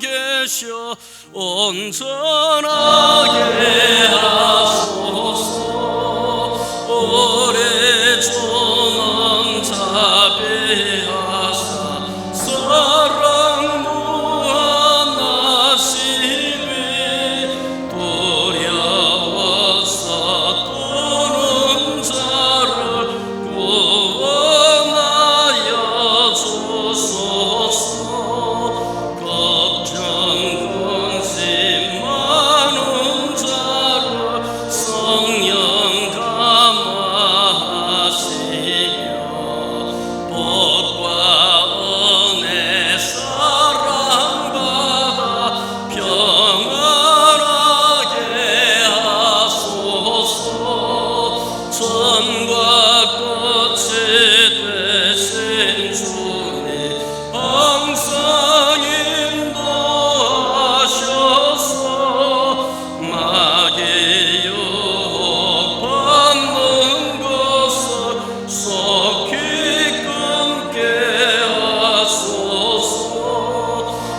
계셔 온전하게 하소서. 오래 종은 자비하사 사랑 무한하시니 두려워서 떠는 자를 구원하여 주소서. 걱정 근심 많은 자를 성령 감화하시며 복과 은혜 사랑받아 평안하게 하소서. 전과 끝이 되신 주님 항상 인도하셔서 마귀 유혹받는 것을 속히 끊게 하소서.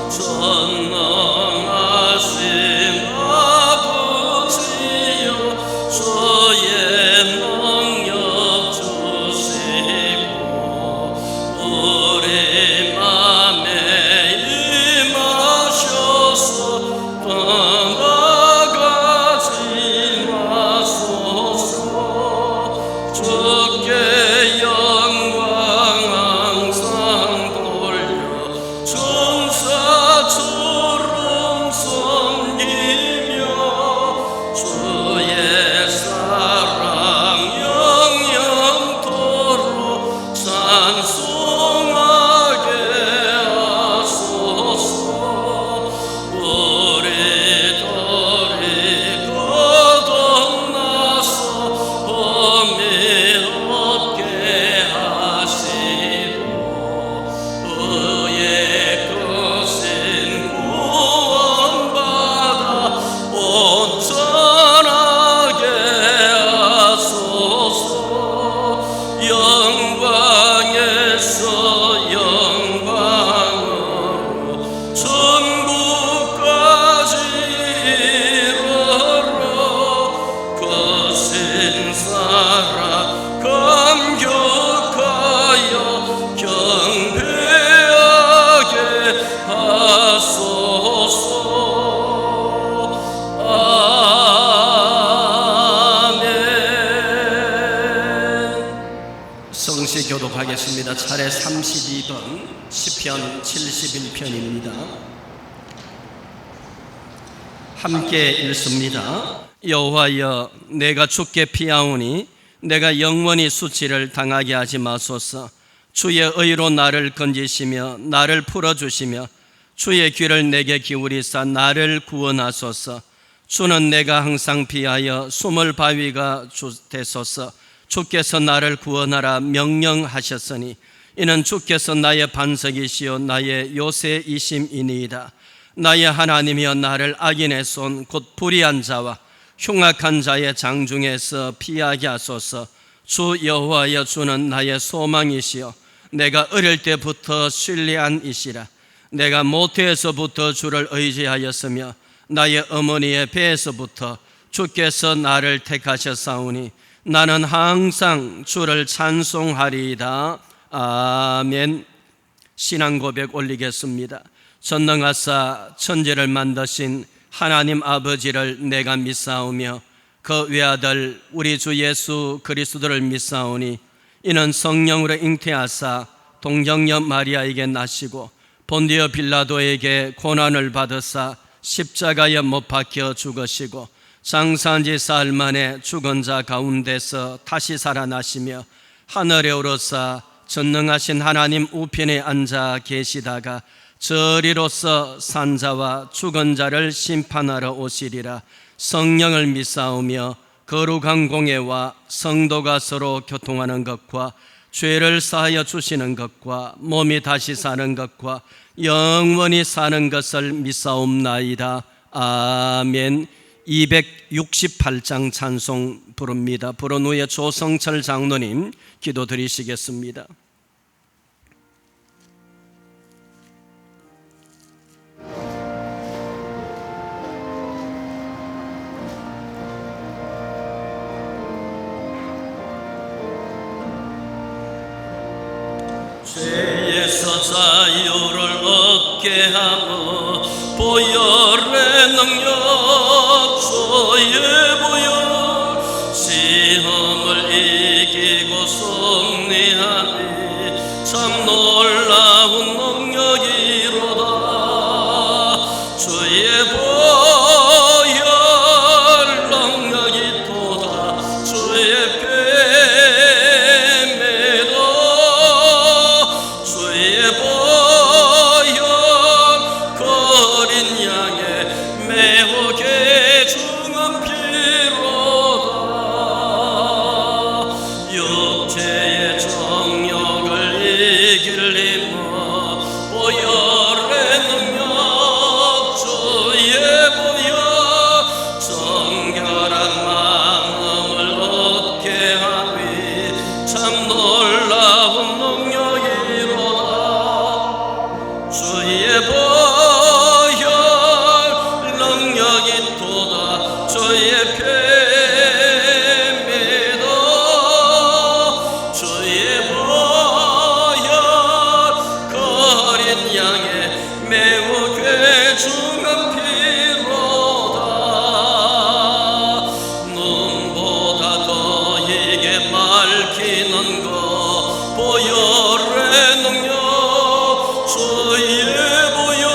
전능하신 아버지여 주의 능력 주시고 우리 맘에 임하셔서 떠나가지 마소서. 주께 영광 항상 돌려 천사처럼 섬기며 주의 사랑 영영토록 찬송하게 하소서. 우리들이 거듭나서 험이 없게 하시고 의의 크신 구원받아 온전하게 하소서. 영광에서 영광으로 천국까지 이르러 거신 사랑 감격하여 경배하게 하소서. 아멘. 성시 교독하겠습니다. 차례 32번 시편 71편입니다. 함께 읽습니다. 여호와여, 내가 주께 피하오니 내가 영원히 수치를 당하게 하지 마소서. 주의 의로 나를 건지시며 나를 풀어주시며 주의 귀를 내게 기울이사 나를 구원하소서. 주는 내가 항상 피하여 숨을 바위가 되소서. 주께서 나를 구원하라 명령하셨으니 이는 주께서 나의 반석이시요 나의 요새이심이니이다. 나의 하나님이여, 나를 악인의 손 곧 불의한 자와 흉악한 자의 장중에서 피하게 하소서. 주 여호와여, 주는 나의 소망이시요 내가 어릴 때부터 신뢰한 이시라. 내가 모태에서부터 주를 의지하였으며 나의 어머니의 배에서부터 주께서 나를 택하셨사오니 나는 항상 주를 찬송하리이다. 아멘. 신앙 고백 올리겠습니다. 전능하사 천지를 만드신 하나님 아버지를 내가 믿사오며 그 외아들 우리 주 예수 그리스도를 믿사오니 이는 성령으로 잉태하사 동정녀 마리아에게 나시고 본디오 빌라도에게 고난을 받으사 십자가에 못 박혀 죽으시고 장사한 지 사흘 만에 죽은 자 가운데서 다시 살아나시며 하늘에 오르사 전능하신 하나님 우편에 앉아 계시다가 저리로서 산자와 죽은 자를 심판하러 오시리라. 성령을 믿사오며 거룩한 공예와 성도가 서로 교통하는 것과 죄를 사하여 주시는 것과 몸이 다시 사는 것과 영원히 사는 것을 믿사옵나이다. 아멘. 268장 찬송 부릅니다. 불은 후에 조성철 장로님 기도 드리시겠습니다. 죄에서 자유를 얻게 하고 보혈의 능력 주의 보혈 시험을 이기고 승리하니 참 놀라운 능력이로다. 주의 보혈 능력이 도다. 주의 뱀에도 주의 보혈 거린 양의 매우 귀중한 피로다. 육체의 정욕을 이길 힘과 보혈의 능력 주의 보혈 정결한 마음을 얻게 하니 참 놀라운 능력이로다. 주의 보혈 능력이 도다. 주의 뱀에도 주의 보혈 거린 양의 매우 귀중한 피로다. 눈보다 더 이게 밝히는 것 보혈의 능력 주의 보혈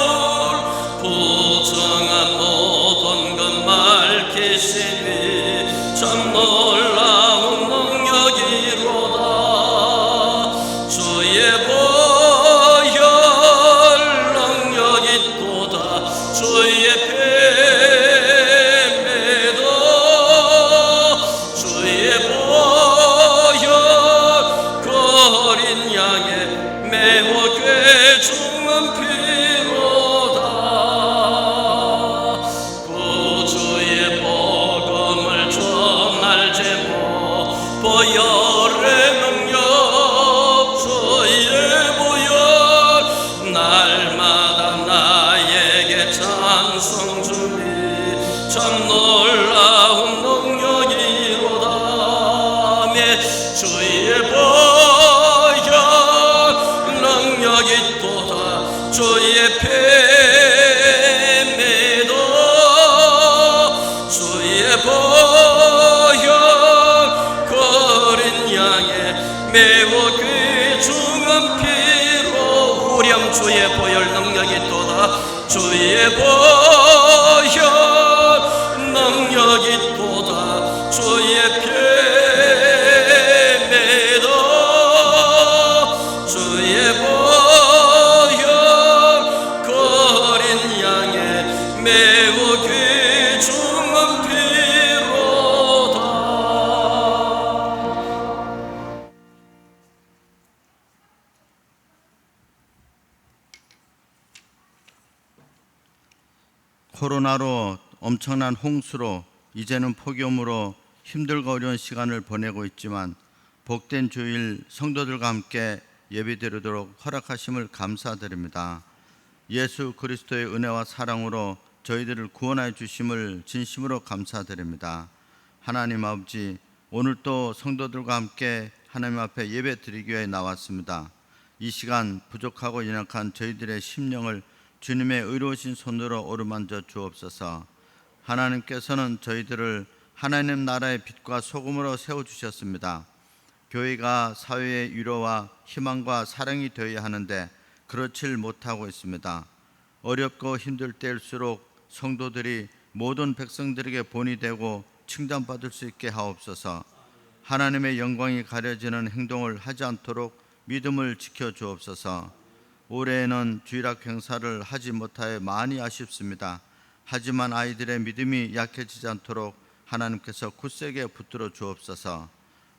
부정한 모든 것 밝히시니 참 놀라운 능력이로다. 주의 보혈 능력이 도다. 주의 뱀에도 주의 보혈 거린 양의 매우 귀중한 피로다. 구주의 복음을 전할 제목 보혈의 능력 주의 보혈 날마다 나에게 찬송 주니 참 놀라운 능력이로다. 주의 보혈 능력이 도다. 주의 뱀에도 주의 보혈 거린 양의 매우 귀중한 피로 후렴 주의 보혈 능력이 도다. 주의 보혈 능력이 도다. 주의 뱀에도 주의 보혈 거린 양의 매우 귀중한 피로다. 코로나로 엄청난 홍수로 이제는 폭염으로 힘들고 어려운 시간을 보내고 있지만 복된 주일 성도들과 함께 예배드리도록 허락하심을 감사드립니다. 예수 그리스도의 은혜와 사랑으로 저희들을 구원하여 주심을 진심으로 감사드립니다. 하나님 아버지, 오늘 또 성도들과 함께 하나님 앞에 예배드리기 위해 나왔습니다. 이 시간 부족하고 연약한 저희들의 심령을 주님의 의로우신 손으로 어루만져 주옵소서. 하나님께서는 저희들을 하나님 나라의 빛과 소금으로 세워주셨습니다. 교회가 사회의 위로와 희망과 사랑이 되어야 하는데 그렇질 못하고 있습니다. 어렵고 힘들 때일수록 성도들이 모든 백성들에게 본이 되고 칭찬받을 수 있게 하옵소서. 하나님의 영광이 가려지는 행동을 하지 않도록 믿음을 지켜주옵소서. 올해에는 주일학 행사를 하지 못하여 많이 아쉽습니다. 하지만 아이들의 믿음이 약해지지 않도록 하나님께서 굳세게 붙들어 주옵소서.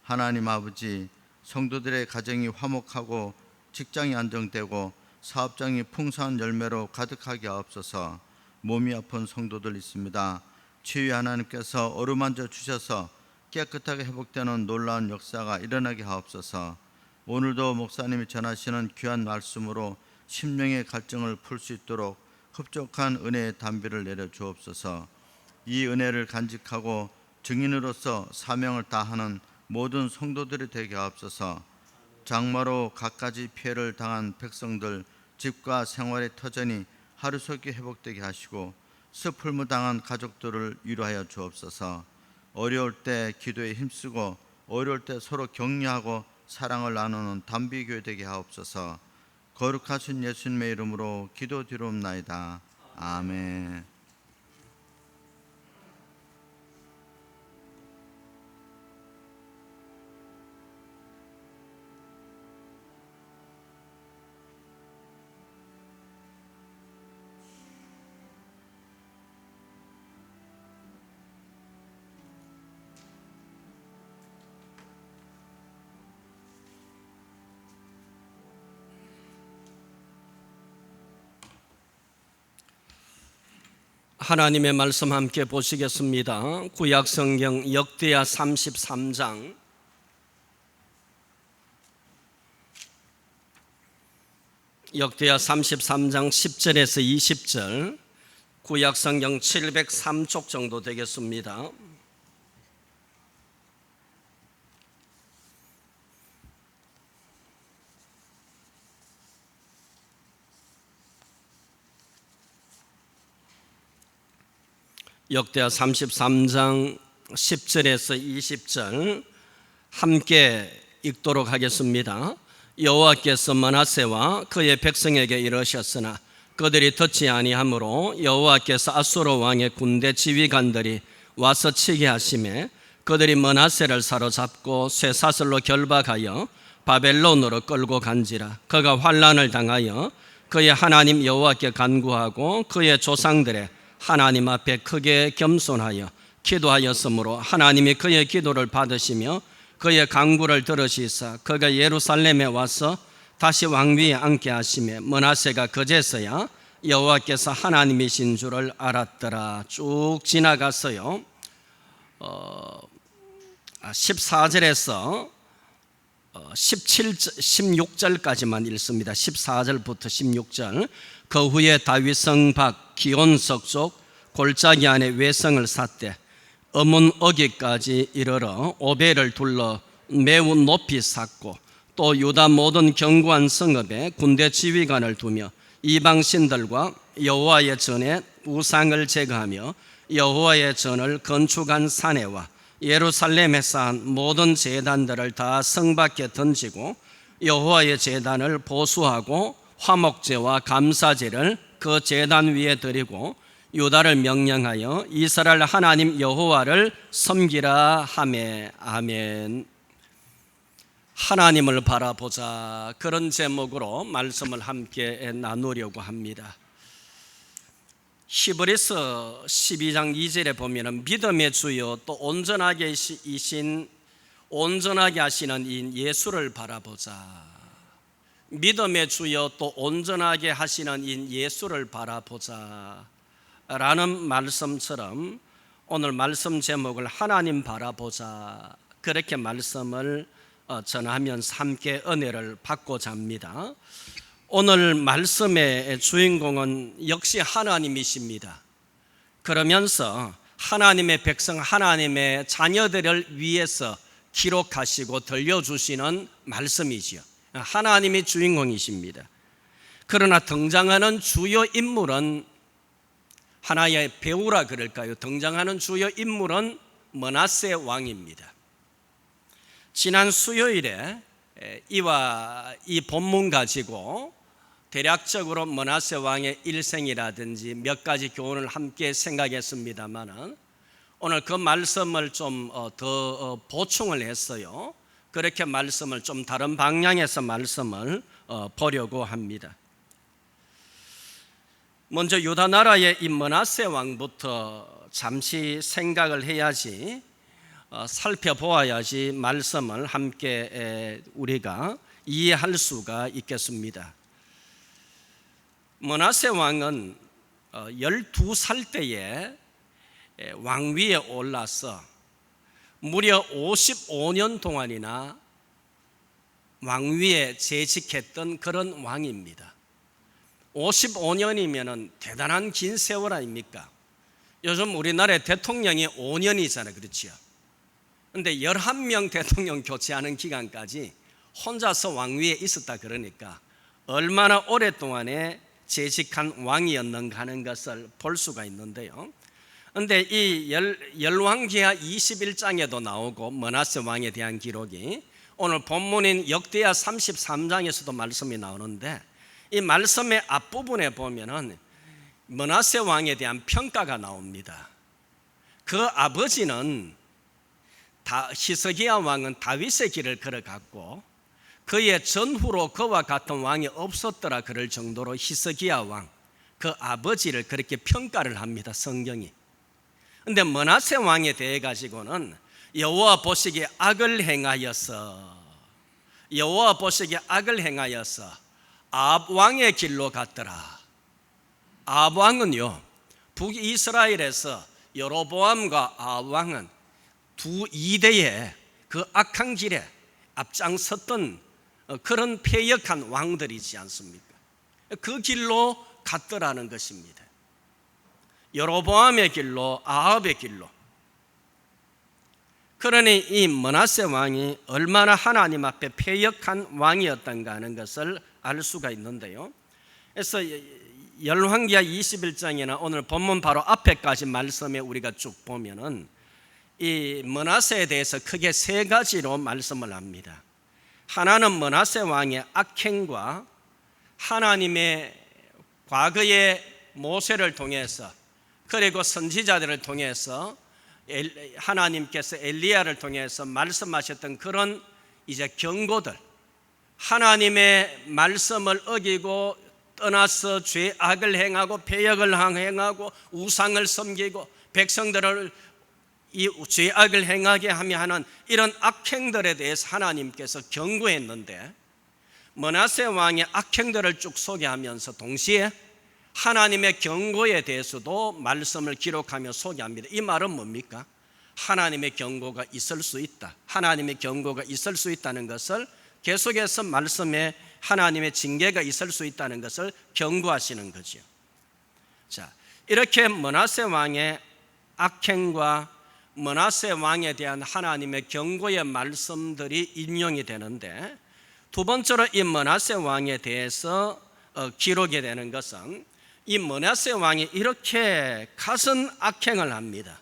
하나님 아버지, 성도들의 가정이 화목하고 직장이 안정되고 사업장이 풍성한 열매로 가득하게 하옵소서. 몸이 아픈 성도들 있습니다. 치유 하나님께서 어루만져 주셔서 깨끗하게 회복되는 놀라운 역사가 일어나게 하옵소서. 오늘도 목사님이 전하시는 귀한 말씀으로 심령의 갈증을 풀 수 있도록 흡족한 은혜의 단비를 내려 주옵소서. 이 은혜를 간직하고 증인으로서 사명을 다하는 모든 성도들이 되게 하옵소서. 장마로 갖가지 피해를 당한 백성들 집과 생활의 터전이 하루속히 회복되게 하시고 스풀무당한 가족들을 위로하여 주옵소서. 어려울 때 기도에 힘쓰고 어려울 때 서로 격려하고 사랑을 나누는 단비교회 되게 하옵소서. 거룩하신 예수님의 이름으로 기도드리옵나이다. 아멘. 하나님의 말씀 함께 보시겠습니다. 구약성경 역대하 33장 역대하 33장 10절에서 20절, 구약성경 703쪽 정도 되겠습니다. 역대하 33장 10절에서 20절 함께 읽도록 하겠습니다. 여호와께서 므낫세와 그의 백성에게 이르셨으나 그들이 듣지 아니하므로 여호와께서 아수르 왕의 군대 지휘관들이 와서 치게 하시매 그들이 므낫세를 사로잡고 쇠사슬로 결박하여 바벨론으로 끌고 간지라. 그가 환난을 당하여 그의 하나님 여호와께 간구하고 그의 조상들의 하나님 앞에 크게 겸손하여 기도하였으므로 하나님이 그의 기도를 받으시며 그의 간구를 들으시사 그가 예루살렘에 와서 다시 왕위에 앉게 하시며 므낫세가 그제서야 여호와께서 하나님이신 줄을 알았더라. 쭉 지나갔어요. 14절에서 16절까지만 읽습니다. 14절부터 16절. 그 후에 다윗성 밖 기온석 쪽 골짜기 안에 외성을 샀되 어문 어기까지 이르러 오벨을 둘러 매우 높이 샀고 또 유다 모든 견고한 성읍에 군대 지휘관을 두며 이방 신들과 여호와의 전에 우상을 제거하며 여호와의 전을 건축한 사내와 예루살렘에 쌓은 모든 제단들을 다 성 밖에 던지고 여호와의 제단을 보수하고 화목제와 감사제를 그 제단 위에 드리고 유다를 명령하여 이스라엘 하나님 여호와를 섬기라 하매. 아멘. 하나님을 바라보자, 그런 제목으로 말씀을 함께 나누려고 합니다. 히브리서 12장 2절에 보면 믿음의 주요 또 온전하게 하시는 이 예수를 바라보자. 믿음의 주여 또 온전하게 하시는 이 예수를 바라보자 라는 말씀처럼 오늘 말씀 제목을 하나님 바라보자, 그렇게 말씀을 전하면서 함께 은혜를 받고자 합니다. 오늘 말씀의 주인공은 역시 하나님이십니다. 그러면서 하나님의 백성, 하나님의 자녀들을 위해서 기록하시고 들려주시는 말씀이지요. 하나님이 주인공이십니다. 그러나 등장하는 주요 인물은 하나의 배우라 그럴까요? 등장하는 주요 인물은 므낫세 왕입니다. 지난 수요일에 이와 이 본문 가지고 대략적으로 므낫세 왕의 일생이라든지 몇 가지 교훈을 함께 생각했습니다만 오늘 그 말씀을 좀 더 보충을 했어요. 그렇게 말씀을 좀 다른 방향에서 말씀을 보려고 합니다. 먼저 유다 나라의 이 므낫세 왕부터 잠시 생각을 해야지, 살펴보아야지 말씀을 함께 우리가 이해할 수가 있겠습니다. 므낫세 왕은 12살 때에 왕위에 올라서 무려 55년 동안이나 왕위에 재직했던 그런 왕입니다. 55년이면 대단한 긴 세월 아닙니까? 요즘 우리나라의 대통령이 5년이잖아요. 그렇죠? 그런데 11명 대통령 교체하는 기간까지 혼자서 왕위에 있었다 그러니까 얼마나 오랫동안에 재직한 왕이었는가 하는 것을 볼 수가 있는데요. 그런데 이 열왕기하 21장에도 나오고 므낫세 왕에 대한 기록이 오늘 본문인 역대하 33장에서도 말씀이 나오는데 이 말씀의 앞부분에 보면은 므낫세 왕에 대한 평가가 나옵니다. 그 아버지는 히스기야 왕은 다윗의 길을 걸어갔고 그의 전후로 그와 같은 왕이 없었더라 그럴 정도로 히스기야 왕 그 아버지를 그렇게 평가를 합니다, 성경이. 그런데 므낫세 왕에 대해 가지고는 여호와 보시기에 악을 행하여서 아합 왕의 길로 갔더라. 아합 왕은요, 북이스라엘에서 여로보암과 아합 왕은 두 이대의 그 악한 길에 앞장섰던 그런 패역한 왕들이지 않습니까? 그 길로 갔더라는 것입니다. 여로보암의 길로, 아합의 길로. 그러니 이 므낫세 왕이 얼마나 하나님 앞에 패역한 왕이었던가 하는 것을 알 수가 있는데요. 그래서 열왕기하 21장이나 오늘 본문 바로 앞에까지 말씀에 우리가 쭉 보면은 이 므낫세에 대해서 크게 세 가지로 말씀을 합니다. 하나는 므낫세 왕의 악행과 하나님의 과거의 모세를 통해서 그리고 선지자들을 통해서 하나님께서 엘리야를 통해서 말씀하셨던 그런 이제 경고들, 하나님의 말씀을 어기고 떠나서 죄악을 행하고 패역을 행하고 우상을 섬기고 백성들을 이 죄악을 행하게 하며 하는 이런 악행들에 대해서 하나님께서 경고했는데 므낫세 왕의 악행들을 쭉 소개하면서 동시에 하나님의 경고에 대해서도 말씀을 기록하며 소개합니다. 이 말은 뭡니까? 하나님의 경고가 있을 수 있다. 하나님의 경고가 있을 수 있다는 것을 계속해서 말씀에 하나님의 징계가 있을 수 있다는 것을 경고하시는 거죠. 자, 이렇게 므낫세 왕의 악행과 므낫세 왕에 대한 하나님의 경고의 말씀들이 인용이 되는데 두 번째로 이 므낫세 왕에 대해서 기록이 되는 것은 이 므낫세 왕이 이렇게 가슨 악행을 합니다.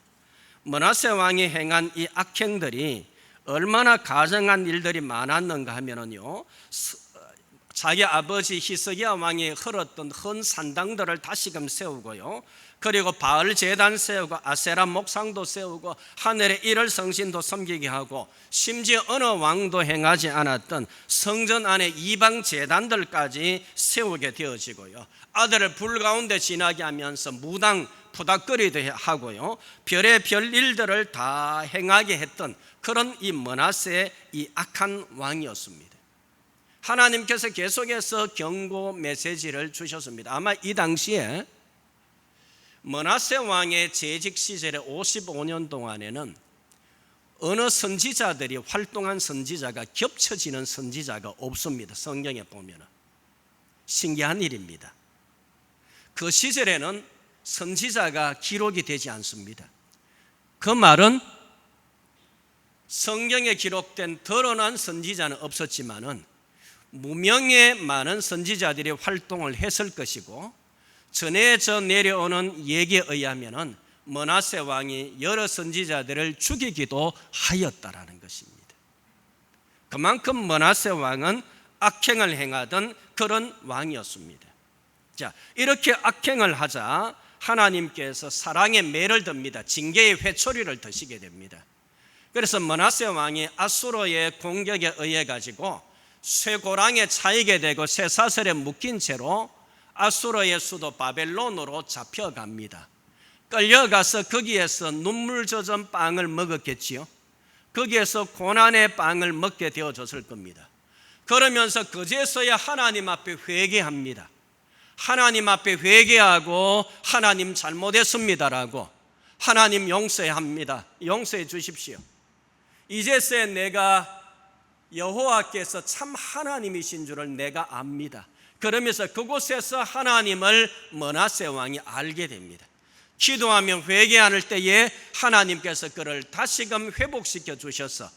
므낫세 왕이 행한 이 악행들이 얼마나 가증한 일들이 많았는가 하면은요, 자기 아버지 히스기야 왕이 헐었던 헌 산당들을 다시금 세우고요, 그리고 바알 제단 세우고 아세라 목상도 세우고 하늘의 일월 성신도 섬기게 하고 심지어 어느 왕도 행하지 않았던 성전 안에 이방 제단들까지 세우게 되어지고요, 아들을 불 가운데 지나게 하면서 무당 푸닥거리도 하고요, 별의 별일들을 다 행하게 했던 그런 이 므낫세의 이 악한 왕이었습니다. 하나님께서 계속해서 경고 메시지를 주셨습니다. 아마 이 당시에 므낫세 왕의 재직 시절에 55년 동안에는 어느 선지자들이 활동한 선지자가 겹쳐지는 선지자가 없습니다. 성경에 보면 신기한 일입니다. 그 시절에는 선지자가 기록이 되지 않습니다. 그 말은 성경에 기록된 드러난 선지자는 없었지만은 무명의 많은 선지자들이 활동을 했을 것이고 전해져 내려오는 얘기에 의하면은 므낫세 왕이 여러 선지자들을 죽이기도 하였다라는 것입니다. 그만큼 므낫세 왕은 악행을 행하던 그런 왕이었습니다. 자, 이렇게 악행을 하자 하나님께서 사랑의 매를 듭니다. 징계의 회초리를 드시게 됩니다. 그래서 므낫세 왕이 아수르의 공격에 의해 가지고 쇠고랑에 차이게 되고 쇠사슬에 묶인 채로 아수르의 수도 바벨론으로 잡혀갑니다. 끌려가서 거기에서 눈물 젖은 빵을 먹었겠지요. 거기에서 고난의 빵을 먹게 되어졌을 겁니다. 그러면서 그제서야 하나님 앞에 회개합니다. 하나님 앞에 회개하고 하나님 잘못했습니다라고 하나님 용서합니다. 용서해 주십시오. 이제서야 내가 여호와께서 참 하나님이신 줄을 내가 압니다. 그러면서 그곳에서 하나님을 므낫세 왕이 알게 됩니다. 기도하며 회개할 때에 하나님께서 그를 다시금 회복시켜 주셔서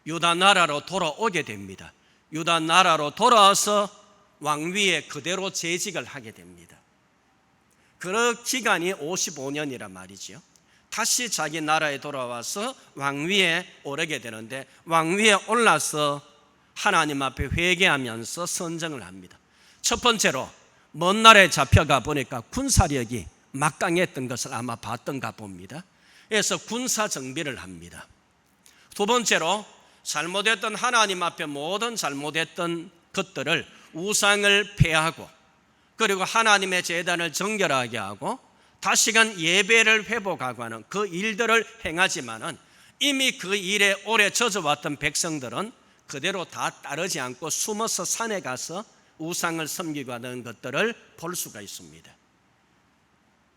유다 나라로 돌아오게 됩니다. 유다 나라로 돌아와서 왕위에 그대로 재직을 하게 됩니다. 그 기간이 55년이란 말이죠. 다시 자기 나라에 돌아와서 왕위에 오르게 되는데, 왕위에 올라서 하나님 앞에 회개하면서 선정을 합니다. 첫 번째로 먼 나라에 잡혀가 보니까 군사력이 막강했던 것을 아마 봤던가 봅니다. 그래서 군사 정비를 합니다. 두 번째로 잘못했던, 하나님 앞에 모든 잘못했던 것들을, 우상을 폐하고, 그리고 하나님의 제단을 정결하게 하고 다시금 예배를 회복하고 하는 그 일들을 행하지만은, 이미 그 일에 오래 젖어왔던 백성들은 그대로 다 따르지 않고 숨어서 산에 가서 우상을 섬기고 하는 것들을 볼 수가 있습니다.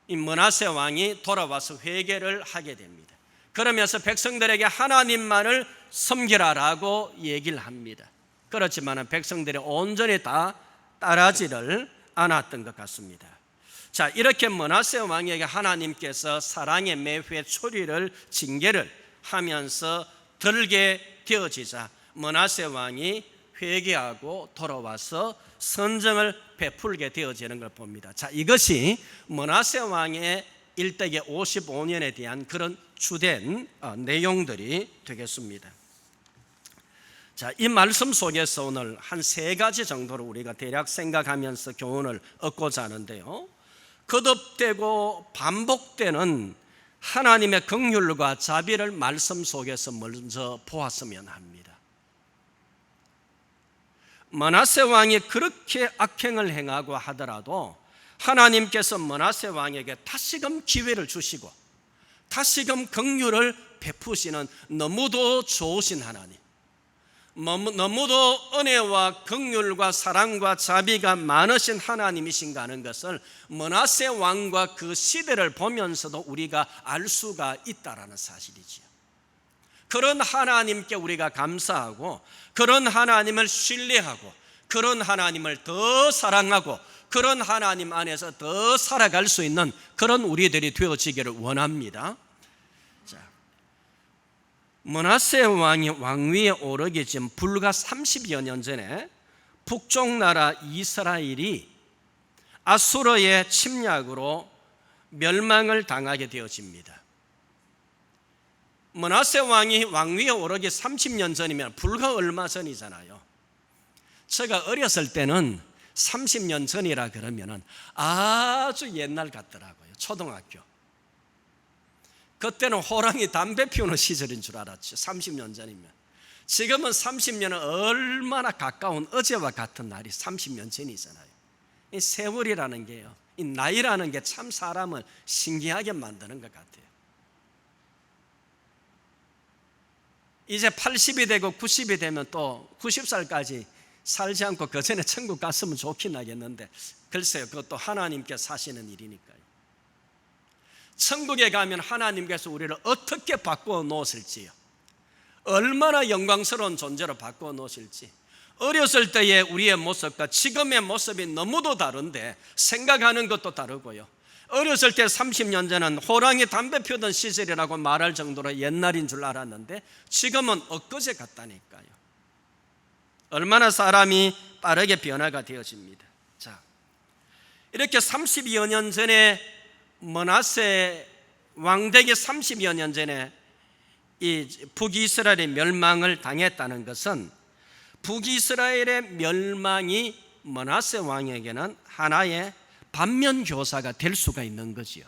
이 므낫세 왕이 돌아와서 회개를 하게 됩니다. 그러면서 백성들에게 하나님만을 섬기라라고 얘기를 합니다. 그렇지만 백성들이 온전히 다 따라지를 않았던 것 같습니다. 자, 이렇게 므낫세 왕에게 하나님께서 사랑의 매회 초리를, 징계를 하면서 들게 되어지자 므낫세 왕이 회개하고 돌아와서 선정을 베풀게 되어지는 걸 봅니다. 자, 이것이 므낫세 왕의 일대기 55년에 대한 그런 주된 내용들이 되겠습니다. 자, 이 말씀 속에서 오늘 한 세 가지 정도로 우리가 대략 생각하면서 교훈을 얻고자 하는데요, 거듭되고 반복되는 하나님의 긍휼과 자비를 말씀 속에서 먼저 보았으면 합니다. 므낫세 왕이 그렇게 악행을 행하고 하더라도 하나님께서 므낫세 왕에게 다시금 기회를 주시고 다시금 긍휼을 베푸시는 너무도 좋으신 하나님, 너무도 은혜와 긍휼과 사랑과 자비가 많으신 하나님이신가 하는 것을 므낫세 왕과 그 시대를 보면서도 우리가 알 수가 있다라는 사실이지요. 그런 하나님께 우리가 감사하고, 그런 하나님을 신뢰하고, 그런 하나님을 더 사랑하고, 그런 하나님 안에서 더 살아갈 수 있는 그런 우리들이 되어지기를 원합니다. 자, 므낫세 왕이 왕위에 오르기 전 불과 30여 년 전에 북쪽 나라 이스라엘이 아수르의 침략으로 멸망을 당하게 되어집니다. 므낫세 왕이 왕위에 오르기 30년 전이면 불과 얼마 전이잖아요. 제가 어렸을 때는 30년 전이라 그러면은 아주 옛날 같더라고요. 초등학교. 그때는 호랑이 담배 피우는 시절인 줄 알았죠. 30년 전이면. 지금은 30년은 얼마나 가까운 어제와 같은 날이 30년 전이잖아요. 이 세월이라는 게요, 이 나이라는 게 참 사람을 신기하게 만드는 것 같아요. 이제 80이 되고 90이 되면 또 90살까지 살지 않고 그 전에 천국 갔으면 좋긴 하겠는데, 글쎄요, 그것도 하나님께 사시는 일이니까요. 천국에 가면 하나님께서 우리를 어떻게 바꾸어 놓으실지요, 얼마나 영광스러운 존재로 바꾸어 놓으실지, 어렸을 때의 우리의 모습과 지금의 모습이 너무도 다른데 생각하는 것도 다르고요, 어렸을 때 30년 전은 호랑이 담배 피우던 시절이라고 말할 정도로 옛날인 줄 알았는데 지금은 엊그제 같다니까요. 얼마나 사람이 빠르게 변화가 되어집니다. 자, 이렇게 30여 년 전에 므낫세 왕되기 30여 년 전에 이 북이스라엘의 멸망을 당했다는 것은, 북이스라엘의 멸망이 므낫세 왕에게는 하나의 반면교사가 될 수가 있는 거지요.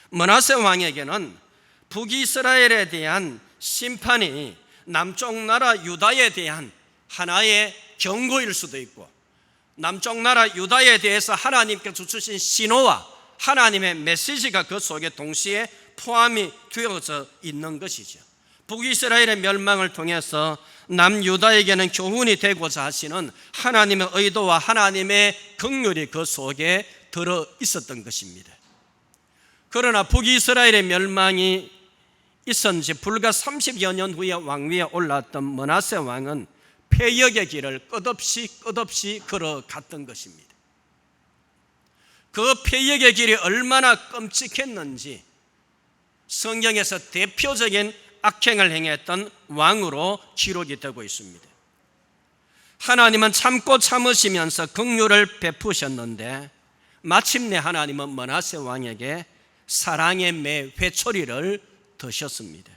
므낫세 왕에게는 북이스라엘에 대한 심판이 남쪽 나라 유다에 대한 하나의 경고일 수도 있고, 남쪽 나라 유다에 대해서 하나님께서 주신 신호와 하나님의 메시지가 그 속에 동시에 포함이 되어져 있는 것이죠. 북이스라엘의 멸망을 통해서 남유다에게는 교훈이 되고자 하시는 하나님의 의도와 하나님의 긍휼이 그 속에 들어 있었던 것입니다. 그러나 북이스라엘의 멸망이 있은 지 불과 30여 년 후에 왕위에 올랐던 므낫세 왕은 패역의 길을 끝없이 걸어갔던 것입니다. 그 패역의 길이 얼마나 끔찍했는지 성경에서 대표적인 악행을 행했던 왕으로 기록이 되고 있습니다. 하나님은 참고 참으시면서 긍휼을 베푸셨는데 마침내 하나님은 므낫세 왕에게 사랑의 매 회초리를 드셨습니다.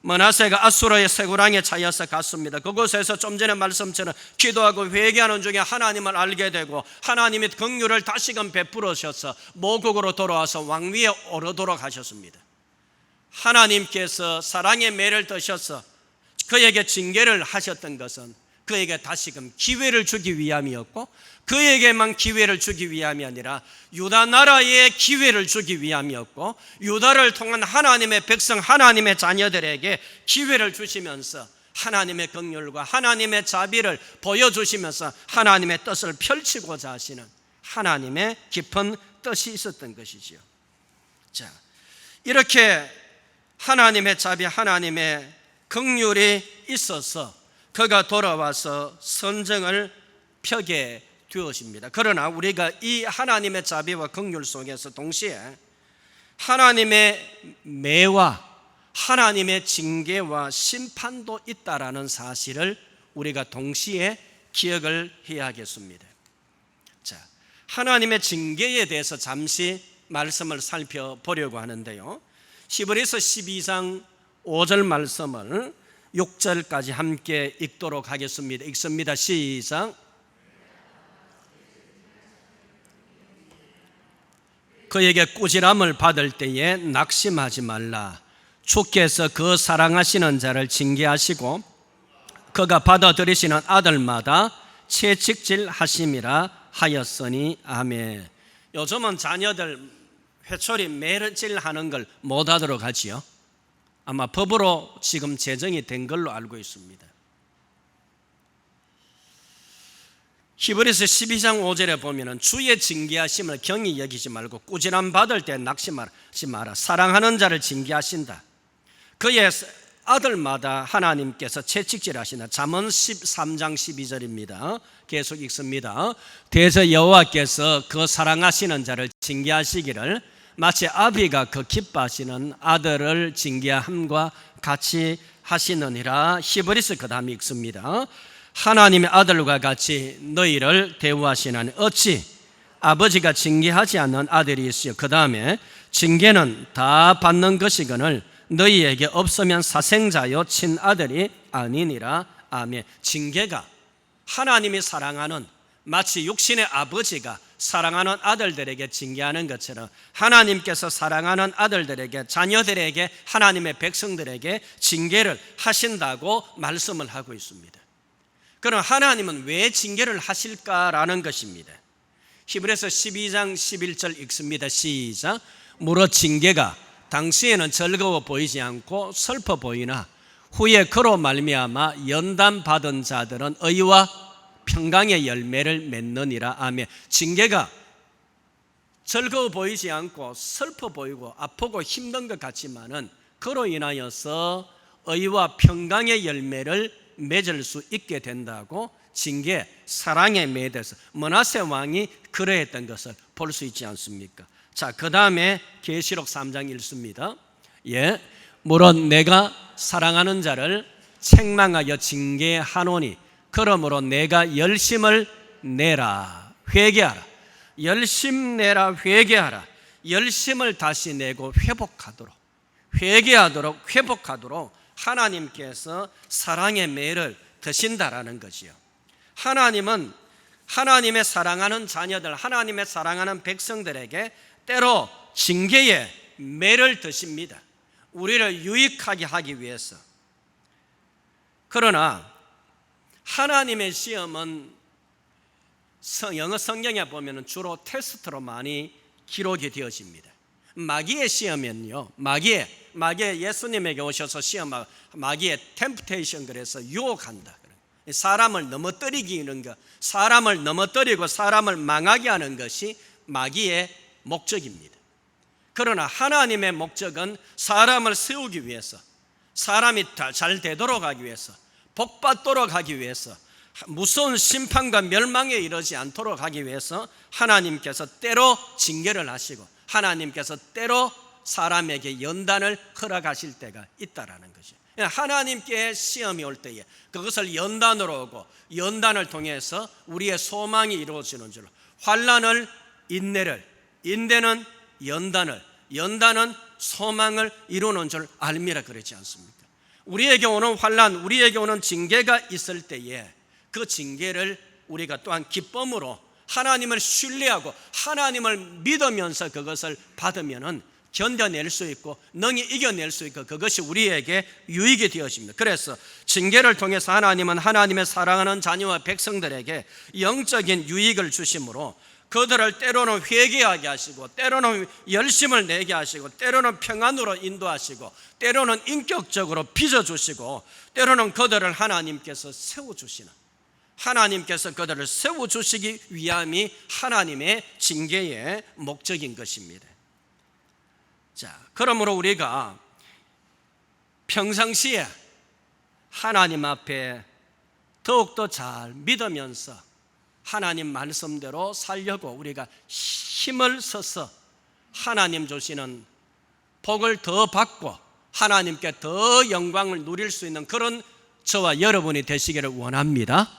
므낫세가 아수르의 쇠고랑에 차여서 갔습니다. 그곳에서 좀 전에 말씀처럼 기도하고 회개하는 중에 하나님을 알게 되고 하나님의 긍휼을 다시금 베풀으셔서 모국으로 돌아와서 왕위에 오르도록 하셨습니다. 하나님께서 사랑의 매를 드셔서 그에게 징계를 하셨던 것은 그에게 다시금 기회를 주기 위함이었고, 그에게만 기회를 주기 위함이 아니라 유다 나라에 기회를 주기 위함이었고, 유다를 통한 하나님의 백성, 하나님의 자녀들에게 기회를 주시면서 하나님의 긍휼과 하나님의 자비를 보여주시면서 하나님의 뜻을 펼치고자 하시는 하나님의 깊은 뜻이 있었던 것이지요. 자, 이렇게 하나님의 자비, 하나님의 긍휼이 있어서 그가 돌아와서 선정을 펴게 되었습니다. 그러나 우리가 이 하나님의 자비와 긍휼 속에서 동시에 하나님의 매와 하나님의 징계와 심판도 있다라는 사실을 우리가 동시에 기억을 해야 하겠습니다. 자, 하나님의 징계에 대해서 잠시 말씀을 살펴보려고 하는데요. 히브리서 12장 5절 말씀을 6절까지 함께 읽도록 하겠습니다. 읽습니다. 시작. 그에게 꾸지람을 받을 때에 낙심하지 말라. 주께서 그 사랑하시는 자를 징계하시고 그가 받아들이시는 아들마다 채찍질 하심이라 하였으니 아멘. 요즘은 자녀들 회초리 매질 하는 걸 못하도록 하지요. 아마 법으로 지금 제정이 된 걸로 알고 있습니다. 히브리서 12장 5절에 보면 주의 징계하심을 경히 여기지 말고 꾸지람 받을 때 낙심하지 마라. 사랑하는 자를 징계하신다. 그의 아들마다 하나님께서 채찍질하신다. 잠언 13장 12절입니다. 계속 읽습니다. 대저 여호와께서 그 사랑하시는 자를 징계하시기를 마치 아비가 그 기뻐하시는 아들을 징계함과 같이 하시느니라. 히브리서 그 다음에 읽습니다. 하나님의 아들과 같이 너희를 대우하시나니 어찌 아버지가 징계하지 않는 아들이 있으요. 그 다음에 징계는 다 받는 것이거늘 너희에게 없으면 사생자요 친아들이 아니니라. 아멘. 징계가 하나님이 사랑하는, 마치 육신의 아버지가 사랑하는 아들들에게 징계하는 것처럼 하나님께서 사랑하는 아들들에게, 자녀들에게, 하나님의 백성들에게 징계를 하신다고 말씀을 하고 있습니다. 그럼 하나님은 왜 징계를 하실까라는 것입니다. 히브리서 12장 11절 읽습니다. 시작. 무릇 징계가 당시에는 즐거워 보이지 않고 슬퍼 보이나 후에 그로 말미암아 연단 받은 자들은 의와 평강의 열매를 맺느니라. 아멘. 징계가 즐거워 보이지 않고 슬퍼 보이고 아프고 힘든 것 같지만은 그로 인하여서 의와 평강의 열매를 맺을 수 있게 된다고 징계, 사랑의 매대에서 므낫세 왕이 그러했던 것을 볼 수 있지 않습니까? 자, 그 다음에 계시록 3장 읽습니다. 예, 물론 내가 사랑하는 자를 책망하여 징계하노니 그러므로 내가 열심을 내라. 회개하라. 열심 내라. 회개하라. 열심을 다시 내고 회복하도록, 회개하도록, 회복하도록 하나님께서 사랑의 매를 드신다라는 거지요. 하나님은 하나님의 사랑하는 자녀들, 하나님의 사랑하는 백성들에게 때로 징계의 매를 드십니다. 우리를 유익하게 하기 위해서. 그러나 하나님의 시험은 영어 성경에 보면 주로 테스트로 많이 기록이 되어집니다. 마귀의 시험은요, 마귀의 예수님에게 오셔서 시험하고 마귀의 템프테이션, 그래서 유혹한다. 사람을 넘어뜨리는 것, 사람을 넘어뜨리고 사람을 망하게 하는 것이 마귀의 목적입니다. 그러나 하나님의 목적은 사람을 세우기 위해서, 사람이 잘 되도록 하기 위해서, 복받도록 하기 위해서, 무서운 심판과 멸망에 이르지 않도록 하기 위해서 하나님께서 때로 징계를 하시고 하나님께서 때로 사람에게 연단을 허락하실 때가 있다라는 것이죠. 하나님께 시험이 올 때에 그것을 연단으로 오고 연단을 통해서 우리의 소망이 이루어지는 줄, 환난을 인내를, 인내는 연단을, 연단은 소망을 이루는 줄 알미라 그러지 않습니까? 우리에게 오는 환난, 우리에게 오는 징계가 있을 때에 그 징계를 우리가 또한 기쁨으로 하나님을 신뢰하고 하나님을 믿으면서 그것을 받으면은 견뎌낼 수 있고 능히 이겨낼 수 있고 그것이 우리에게 유익이 되어집니다. 그래서 징계를 통해서 하나님은 하나님의 사랑하는 자녀와 백성들에게 영적인 유익을 주심으로 그들을 때로는 회개하게 하시고 때로는 열심을 내게 하시고 때로는 평안으로 인도하시고 때로는 인격적으로 빚어주시고 때로는 그들을 하나님께서 세워주시는, 하나님께서 그들을 세워주시기 위함이 하나님의 징계의 목적인 것입니다. 자, 그러므로 우리가 평상시에 하나님 앞에 더욱더 잘 믿으면서 하나님 말씀대로 살려고 우리가 힘을 써서 하나님 주시는 복을 더 받고 하나님께 더 영광을 누릴 수 있는 그런 저와 여러분이 되시기를 원합니다.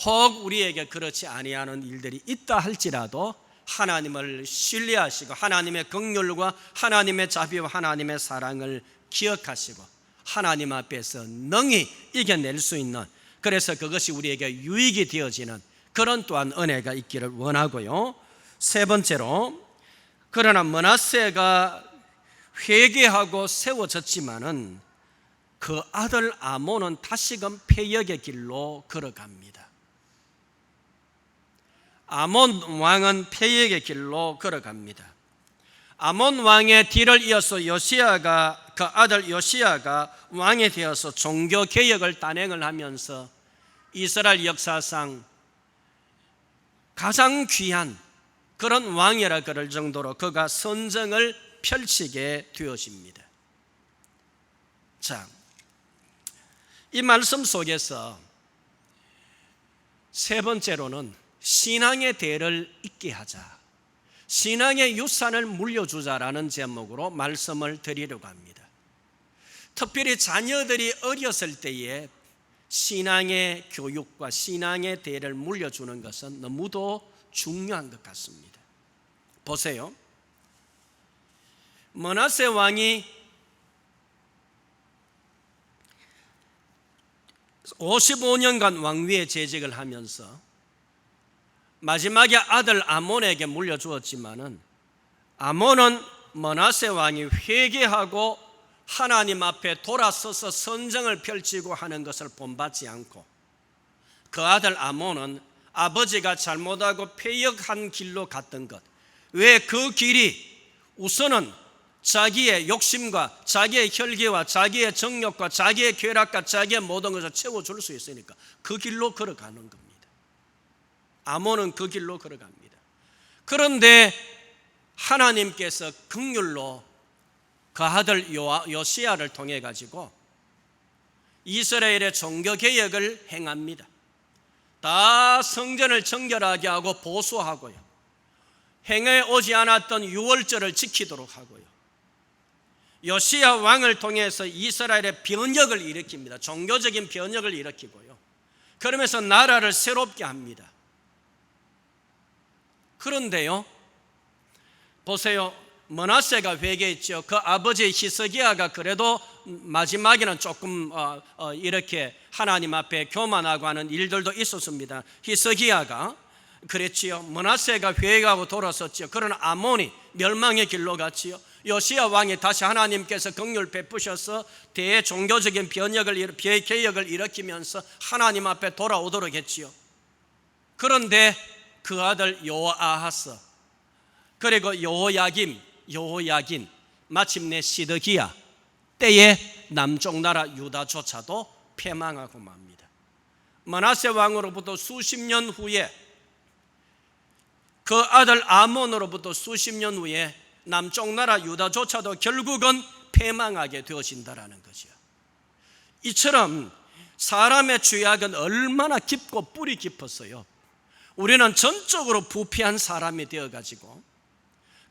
혹 우리에게 그렇지 아니하는 일들이 있다 할지라도 하나님을 신뢰하시고 하나님의 긍휼과 하나님의 자비와 하나님의 사랑을 기억하시고 하나님 앞에서 능히 이겨낼 수 있는, 그래서 그것이 우리에게 유익이 되어지는 그런 또한 은혜가 있기를 원하고요. 세 번째로, 그러나 므낫세가 회개하고 세워졌지만은 그 아들 아몬은 다시금 패역의 길로 걸어갑니다. 아몬 왕은 패역의 길로 걸어갑니다. 아몬 왕의 뒤를 이어서 요시야가, 그 아들 요시야가 왕이 되어서 종교 개혁을 단행을 하면서 이스라엘 역사상 가장 귀한 그런 왕이라 그럴 정도로 그가 선정을 펼치게 되어집니다. 자, 이 말씀 속에서 세 번째로는 신앙의 대를 잇게 하자, 신앙의 유산을 물려주자라는 제목으로 말씀을 드리려고 합니다. 특별히 자녀들이 어렸을 때에 신앙의 교육과 신앙의 대를 물려주는 것은 너무도 중요한 것 같습니다. 보세요. 므낫세 왕이 55년간 왕위에 재직을 하면서 마지막에 아들 아몬에게 물려주었지만은 아몬은 므낫세 왕이 회개하고 하나님 앞에 돌아서서 선정을 펼치고 하는 것을 본받지 않고 그 아들 아몬은 아버지가 잘못하고 패역한 길로 갔던 것, 왜 그 길이 우선은 자기의 욕심과 자기의 혈기와 자기의 정욕과 자기의 쾌락과 자기의 모든 것을 채워줄 수 있으니까 그 길로 걸어가는 겁니다. 아몬은 그 길로 걸어갑니다. 그런데 하나님께서 긍휼로 그 아들 요시야를 통해 가지고 이스라엘의 종교개혁을 행합니다. 다 성전을 정결하게 하고 보수하고요, 행해 오지 않았던 유월절을 지키도록 하고요, 요시야 왕을 통해서 이스라엘의 변혁을 일으킵니다. 종교적인 변혁을 일으키고요, 그러면서 나라를 새롭게 합니다. 그런데요, 보세요. 므낫세가 회개했죠. 그 아버지 히스기야가 그래도 마지막에는 조금 이렇게 하나님 앞에 교만하고 하는 일들도 있었습니다. 히스기야가 그랬지요. 므낫세가 회개하고 돌아섰지요. 그러나 아몬이 멸망의 길로 갔지요. 요시야 왕이 다시 하나님께서 긍휼 베푸셔서 대종교적인 변혁을, 개혁을 일으키면서 하나님 앞에 돌아오도록 했지요. 그런데 그 아들 요아하스, 그리고 요야긴, 마침내 시드기야 때에 남쪽 나라 유다조차도 패망하고 맙니다. 므낫세 왕으로부터 수십 년 후에, 그 아들 아몬으로부터 수십 년 후에 남쪽 나라 유다조차도 결국은 패망하게 되어진다라는 거죠. 이처럼 사람의 죄악은 얼마나 깊고 뿌리 깊었어요. 우리는 전적으로 부패한 사람이 되어가지고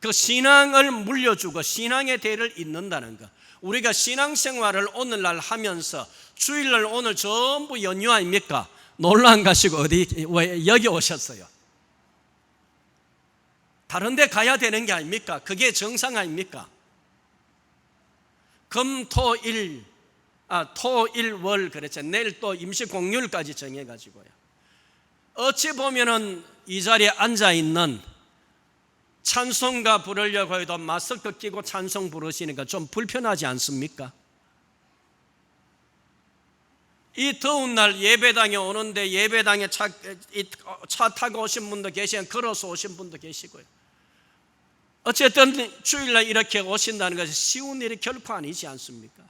그 신앙을 물려주고 신앙의 대를 잇는다는 것. 우리가 신앙생활을 오늘날 하면서 주일날 오늘 전부 연휴 아닙니까? 놀러 안 가시고 왜 여기 오셨어요? 다른 데 가야 되는 게 아닙니까? 그게 정상 아닙니까? 토일 월 그랬죠. 내일 또 임시 공휴일까지 정해가지고요. 어찌 보면은 이 자리에 앉아 있는 찬송가 부르려고 해도 마스크 끼고 찬송 부르시니까 좀 불편하지 않습니까? 이 더운 날 예배당에 오는데 예배당에 차 타고 오신 분도 계시고 걸어서 오신 분도 계시고요. 어쨌든 주일날 이렇게 오신다는 것이 쉬운 일이 결코 아니지 않습니까?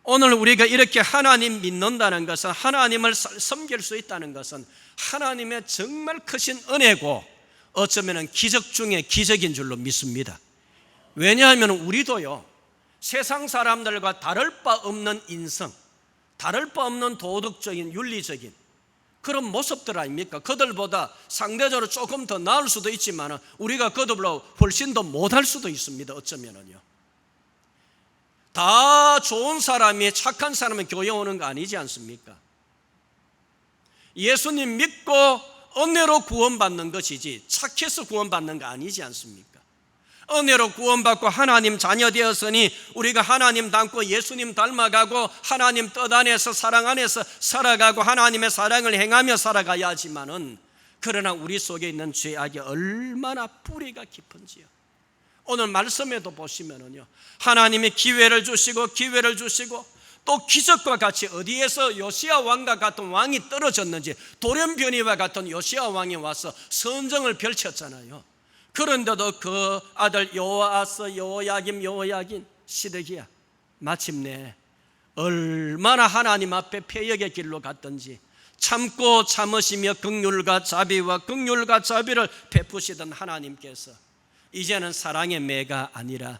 오늘 우리가 이렇게 하나님 믿는다는 것은, 하나님을 섬길 수 있다는 것은 하나님의 정말 크신 은혜고 어쩌면 기적 중에 기적인 줄로 믿습니다. 왜냐하면 우리도요, 세상 사람들과 다를 바 없는 인성, 다를 바 없는 도덕적인 윤리적인 그런 모습들 아닙니까? 그들보다 상대적으로 조금 더 나을 수도 있지만 우리가 그들보다 훨씬 더 못할 수도 있습니다. 어쩌면은요. 다 좋은 사람이, 착한 사람이 교회 오는 거 아니지 않습니까? 예수님 믿고 은혜로 구원받는 것이지 착해서 구원받는 거 아니지 않습니까? 은혜로 구원받고 하나님 자녀 되었으니 우리가 하나님 닮고 예수님 닮아가고 하나님 뜻 안에서 사랑 안에서 살아가고 하나님의 사랑을 행하며 살아가야 하지만은, 그러나 우리 속에 있는 죄악이 얼마나 뿌리가 깊은지요. 오늘 말씀에도 보시면은요, 하나님이 기회를 주시고 또 기적과 같이 어디에서 요시야 왕과 같은 왕이 떨어졌는지 돌연변이와 같은 요시야 왕이 와서 선정을 펼쳤잖아요. 그런데도 그 아들 여호아스, 여호야김, 시드기야 마침내 얼마나 하나님 앞에 패역의 길로 갔던지 참고 참으시며 긍휼과 자비를 베푸시던 하나님께서 이제는 사랑의 매가 아니라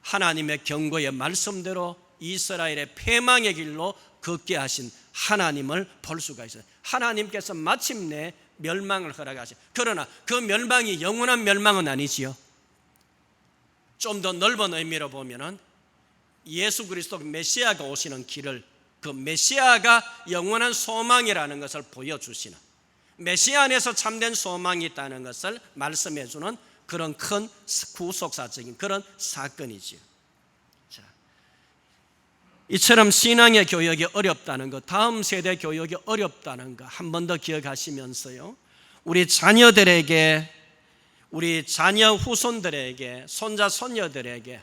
하나님의 경고의 말씀대로 이스라엘의 패망의 길로 걷게 하신 하나님을 볼 수가 있어요. 하나님께서 마침내 멸망을 허락하신, 그러나 그 멸망이 영원한 멸망은 아니지요. 좀 더 넓은 의미로 보면은 예수 그리스도 메시아가 오시는 길을, 그 메시아가 영원한 소망이라는 것을 보여주시는, 메시아 안에서 참된 소망이 있다는 것을 말씀해 주는 그런 큰 구속사적인 그런 사건이지요. 자, 이처럼 신앙의 교육이 어렵다는 것, 다음 세대 교육이 어렵다는 것 한 번 더 기억하시면서요, 우리 자녀들에게, 우리 자녀 후손들에게, 손자 손녀들에게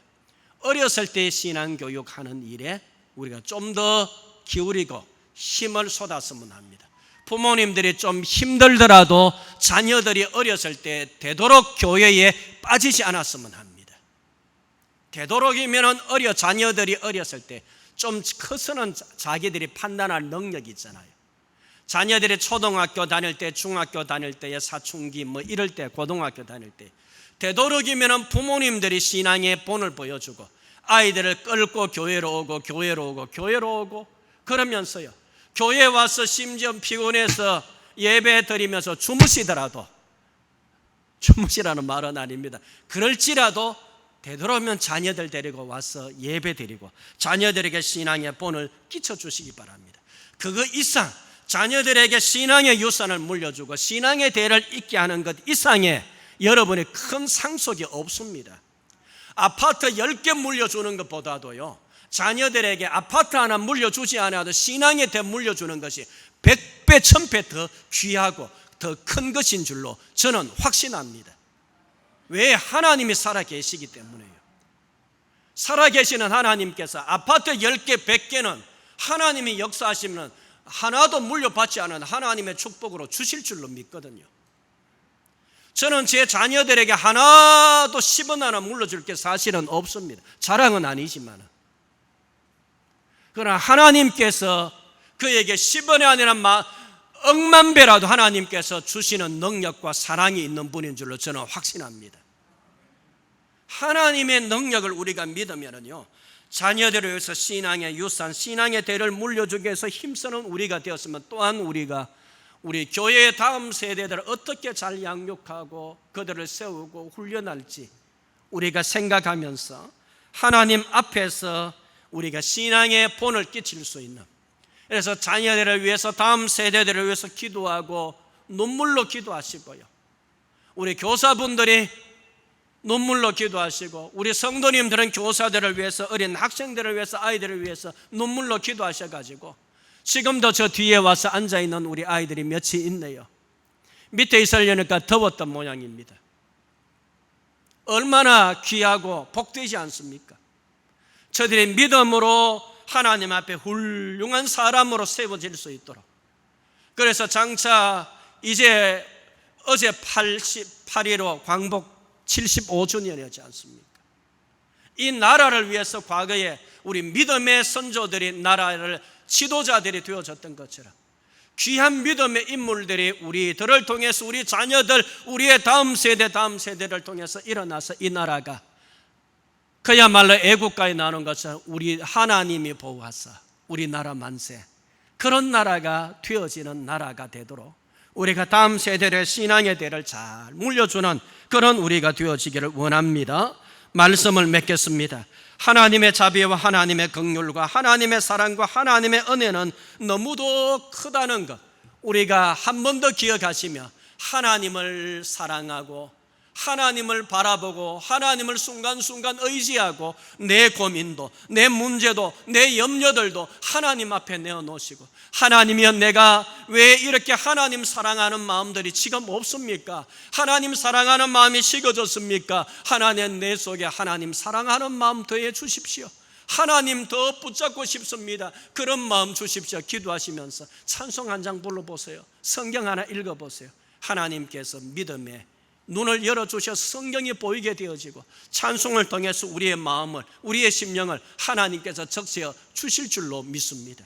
어렸을 때 신앙교육하는 일에 우리가 좀 더 기울이고 힘을 쏟았으면 합니다. 부모님들이 좀 힘들더라도 자녀들이 어렸을 때 되도록 교회에 빠지지 않았으면 합니다. 되도록이면 자녀들이 어렸을 때 좀 커서는 자기들이 판단할 능력이 있잖아요. 자녀들이 초등학교 다닐 때, 중학교 다닐 때의 사춘기 이럴 때, 고등학교 다닐 때 되도록이면 부모님들이 신앙의 본을 보여주고 아이들을 끌고 교회로 오고 그러면서요, 교회 와서 심지어 피곤해서 예배 드리면서 주무시더라도, 주무시라는 말은 아닙니다, 그럴지라도 되도록이면 자녀들 데리고 와서 예배 드리고 자녀들에게 신앙의 본을 끼쳐주시기 바랍니다. 그거 이상 자녀들에게 신앙의 유산을 물려주고 신앙의 대를 잇게 하는 것 이상의 여러분의 큰 상속이 없습니다. 아파트 10개 물려주는 것보다도요, 자녀들에게 아파트 하나 물려주지 않아도 신앙의 대 물려주는 것이 100배 1000배 더 귀하고 더 큰 것인 줄로 저는 확신합니다. 왜? 하나님이 살아계시기 때문에요. 살아계시는 하나님께서 아파트 10개 100개는 하나님이 역사하시면 하나도 물려받지 않은 하나님의 축복으로 주실 줄로 믿거든요. 저는 제 자녀들에게 하나도 10원 하나 물려줄 게 사실은 없습니다. 자랑은 아니지만, 그러나 하나님께서 그에게 10원이 아니라 억만 배라도 하나님께서 주시는 능력과 사랑이 있는 분인 줄로 저는 확신합니다. 하나님의 능력을 우리가 믿으면요, 자녀들을 위해서 신앙의 유산, 신앙의 대를 물려주기 위해서 힘쓰는 우리가 되었으면, 또한 우리가 우리 교회의 다음 세대들을 어떻게 잘 양육하고 그들을 세우고 훈련할지 우리가 생각하면서 하나님 앞에서 우리가 신앙의 본을 끼칠 수 있는, 그래서 자녀들을 위해서 다음 세대들을 위해서 기도하고 눈물로 기도하시고요, 우리 교사분들이 눈물로 기도하시고 우리 성도님들은 교사들을 위해서, 어린 학생들을 위해서, 아이들을 위해서 눈물로 기도하셔가지고 지금도 저 뒤에 와서 앉아있는 우리 아이들이 몇이 있네요. 밑에 있으려니까 더웠던 모양입니다. 얼마나 귀하고 복되지 않습니까? 저들이 믿음으로 하나님 앞에 훌륭한 사람으로 세워질 수 있도록. 그래서 장차 이제 어제 8.15 광복 75주년이었지 않습니까? 이 나라를 위해서 과거에 우리 믿음의 선조들이 나라를 지도자들이 되어졌던 것처럼 귀한 믿음의 인물들이 우리들을 통해서 우리 자녀들, 우리의 다음 세대를 통해서 일어나서 이 나라가 그야말로 애국가에 나오는 것처럼 우리 하나님이 보호하사 우리 나라 만세, 그런 나라가 되어지는 나라가 되도록 우리가 다음 세대의 신앙의 대를 잘 물려주는 그런 우리가 되어지기를 원합니다. 말씀을 맺겠습니다. 하나님의 자비와 하나님의 긍휼과 하나님의 사랑과 하나님의 은혜는 너무도 크다는 것 우리가 한 번 더 기억하시며 하나님을 사랑하고 하나님을 바라보고 하나님을 순간순간 의지하고 내 고민도, 내 문제도, 내 염려들도 하나님 앞에 내어놓으시고, 하나님이여 내가 왜 이렇게 하나님 사랑하는 마음들이 지금 없습니까? 하나님 사랑하는 마음이 식어졌습니까? 하나님 내 속에 하나님 사랑하는 마음 더해 주십시오. 하나님 더 붙잡고 싶습니다. 그런 마음 주십시오. 기도하시면서 찬송 한 장 불러보세요. 성경 하나 읽어보세요. 하나님께서 믿음에 눈을 열어주셔서 성경이 보이게 되어지고 찬송을 통해서 우리의 마음을, 우리의 심령을 하나님께서 적셔 주실 줄로 믿습니다.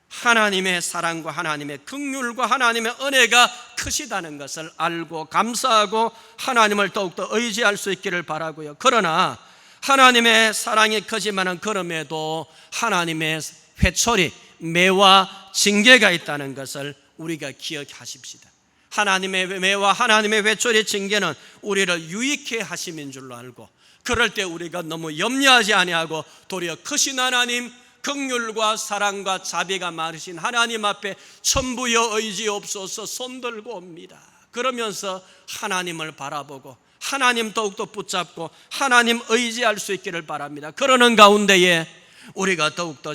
하나님의 사랑과 하나님의 긍휼과 하나님의 은혜가 크시다는 것을 알고 감사하고 하나님을 더욱더 의지할 수 있기를 바라고요. 그러나 하나님의 사랑이 크지만은 그럼에도 하나님의 회초리, 매와 징계가 있다는 것을 우리가 기억하십시다. 하나님의 매와 하나님의 회초리 징계는 우리를 유익해 하심인 줄로 알고, 그럴 때 우리가 너무 염려하지 아니하고 도리어 크신 하나님, 긍휼과 사랑과 자비가 많으신 하나님 앞에 천부여 의지옵소서 손들고 옵니다. 그러면서 하나님을 바라보고 하나님 더욱더 붙잡고 하나님 의지할 수 있기를 바랍니다. 그러는 가운데에 우리가 더욱더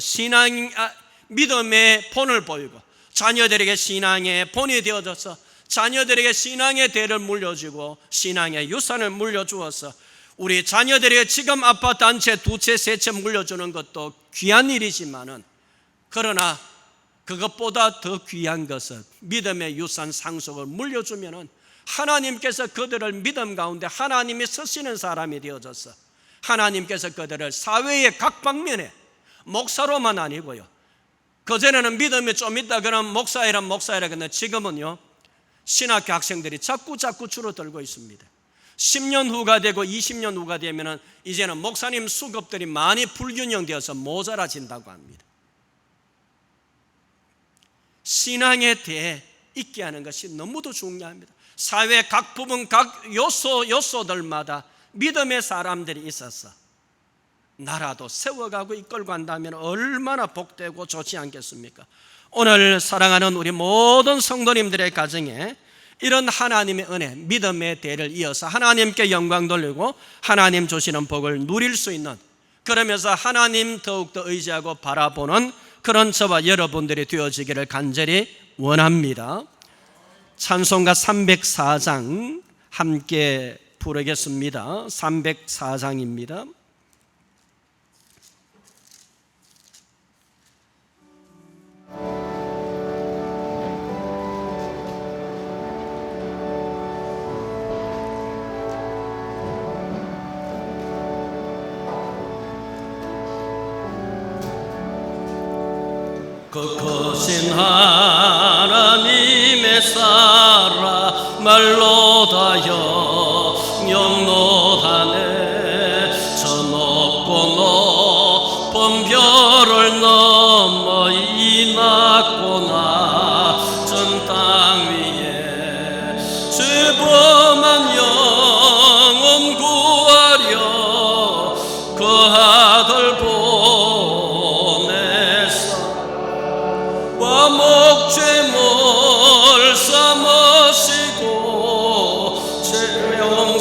믿음의 본을 보이고 자녀들에게 신앙의 본이 되어져서 자녀들에게 신앙의 대를 물려주고 신앙의 유산을 물려주어서 우리 자녀들에게 지금 아파트 한 채, 두 채, 세 채 물려주는 것도 귀한 일이지만은, 그러나 그것보다 더 귀한 것은 믿음의 유산 상속을 물려주면은 하나님께서 그들을 믿음 가운데 하나님이 쓰시는 사람이 되어져서 하나님께서 그들을 사회의 각 방면에, 목사로만 아니고요, 그전에는 믿음이 좀 있다 그러면 목사이라 근데 지금은요 신학교 학생들이 자꾸 줄어들고 있습니다. 10년 후가 되고 20년 후가 되면 이제는 목사님 수급들이 많이 불균형되어서 모자라진다고 합니다. 신앙에 대해 있게 하는 것이 너무도 중요합니다. 사회 각 부분, 각 요소들마다 믿음의 사람들이 있어서 나라도 세워가고 이끌고 간다면 얼마나 복되고 좋지 않겠습니까? 오늘 사랑하는 우리 모든 성도님들의 가정에 이런 하나님의 은혜, 믿음의 대를 이어서 하나님께 영광 돌리고 하나님 주시는 복을 누릴 수 있는, 그러면서 하나님 더욱더 의지하고 바라보는 그런 저와 여러분들이 되어지기를 간절히 원합니다. 찬송가 304장 함께 부르겠습니다. 304장입니다. 그 크신 하나님의 사랑을 다여 영노하네. 저 높고 높은 별을 넘어 이 낮고 낮은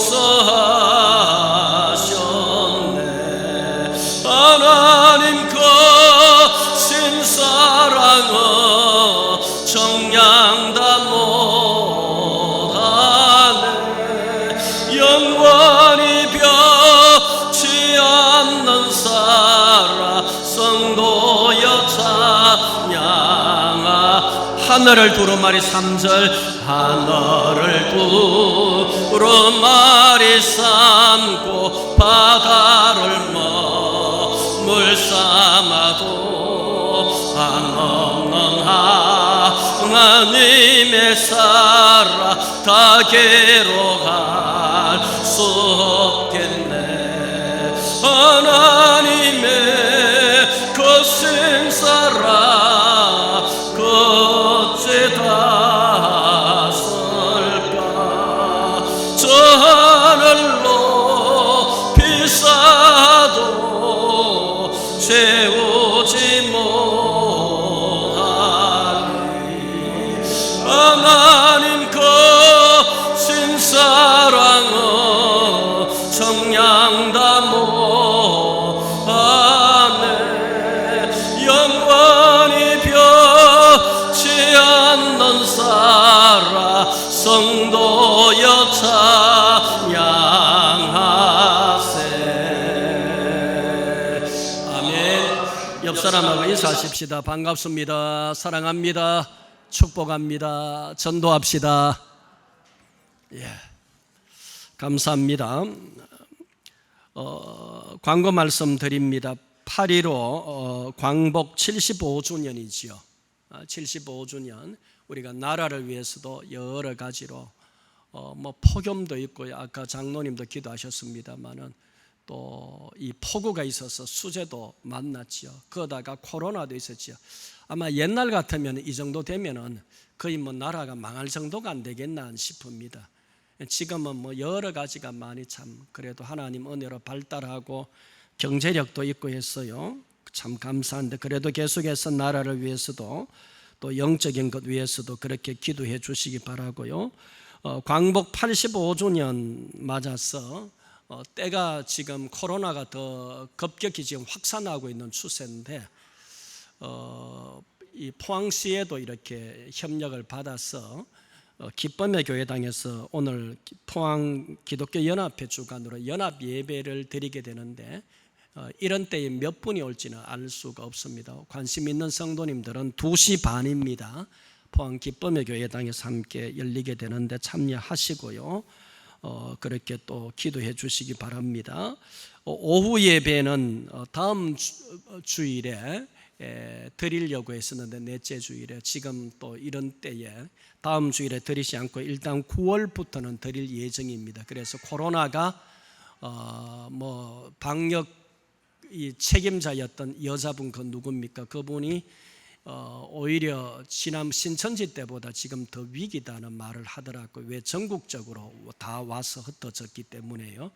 용서하셨네. 하나님 거신 사랑은 정량다 못하네. 영원히 변치 않는 사랑 성도여 찬양하. 하늘을 두루마리 3절 하늘을 두루마리 삼고 바다를 물 삼아도 한없는 하나님의 사랑 다게로 갈 수 없겠네. 하나님의 거센 사랑 어째 다 설까. 저 하늘로 비싸도 채우지 못하리. 하나님 거신 사랑은 정량다 못하네. 영원히 변치 않는 사랑 성도여 찬양하세. 아멘. 옆 사람하고 인사하십시다. 반갑습니다. 사랑합니다. 축복합니다. 전도합시다. 예, 감사합니다. 광고 말씀 드립니다. 8.15 광복 75주년이지요. 75주년 우리가 나라를 위해서도 여러 가지로 폭염도 있고요. 아까 장로님도 기도하셨습니다만은 또 이 폭우가 있어서 수재도 만났지요. 그러다가 코로나도 있었지요. 아마 옛날 같으면 이 정도 되면은 거의 나라가 망할 정도가 안 되겠나 싶습니다. 지금은 여러 가지가 많이 참 그래도 하나님 은혜로 발달하고 경제력도 있고 했어요. 참 감사한데 그래도 계속해서 나라를 위해서도 또 영적인 것 위해서도 그렇게 기도해 주시기 바라고요. 광복 85주년 맞아서 때가 지금 코로나가 더 급격히 지금 확산하고 있는 추세인데 이 포항시에도 이렇게 협력을 받아서 기쁨의 교회당에서 오늘 포항 기독교 연합회 주관으로 연합 예배를 드리게 되는데 이런 때에 몇 분이 올지는 알 수가 없습니다. 관심 있는 성도님들은 2시 반입니다. 포항 기쁨의 교회당에서 함께 열리게 되는데 참여하시고요. 그렇게 또 기도해 주시기 바랍니다. 오후 예배는 다음 주일에 드리려고 했었는데 넷째 주일에 지금 또 이런 때에 다음 주일에 드리지 않고 일단 9월부터는 드릴 예정입니다. 그래서 코로나가 방역 이 책임자였던 여자분 그 누굽니까? 그분이 오히려 지난 신천지 때보다 지금 더 위기다는 말을 하더라고요. 왜 전국적으로 다 와서 흩어졌기 때문에요.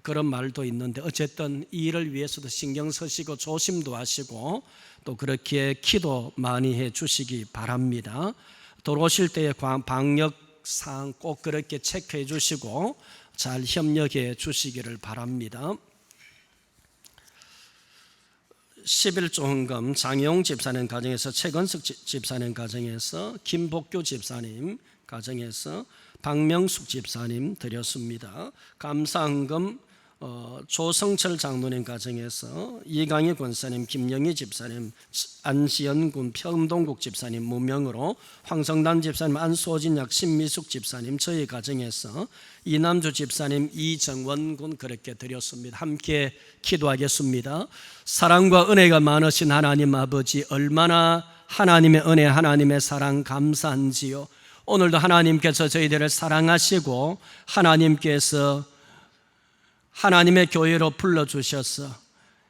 그런 말도 있는데 어쨌든 이 일을 위해서도 신경 쓰시고 조심도 하시고 또 그렇게 기도 많이 해 주시기 바랍니다. 돌아오실 때의 방역사항 꼭 그렇게 체크해 주시고 잘 협력해 주시기를 바랍니다. 11조 헌금 장용 집사님 가정에서 최건석 집사님 가정에서 김복규 집사님 가정에서 박명숙 집사님 드렸습니다. 감사헌금 조성철 장로님 가정에서 이강희 권사님, 김영희 집사님, 안시연군 평동국 집사님 무명으로 황성단 집사님, 안소진약 신미숙 집사님 저희 가정에서 이남주 집사님, 이정원군 그렇게 드렸습니다. 함께 기도하겠습니다. 사랑과 은혜가 많으신 하나님 아버지, 얼마나 하나님의 은혜, 하나님의 사랑 감사한지요. 오늘도 하나님께서 저희들을 사랑하시고 하나님께서 하나님의 교회로 불러주셔서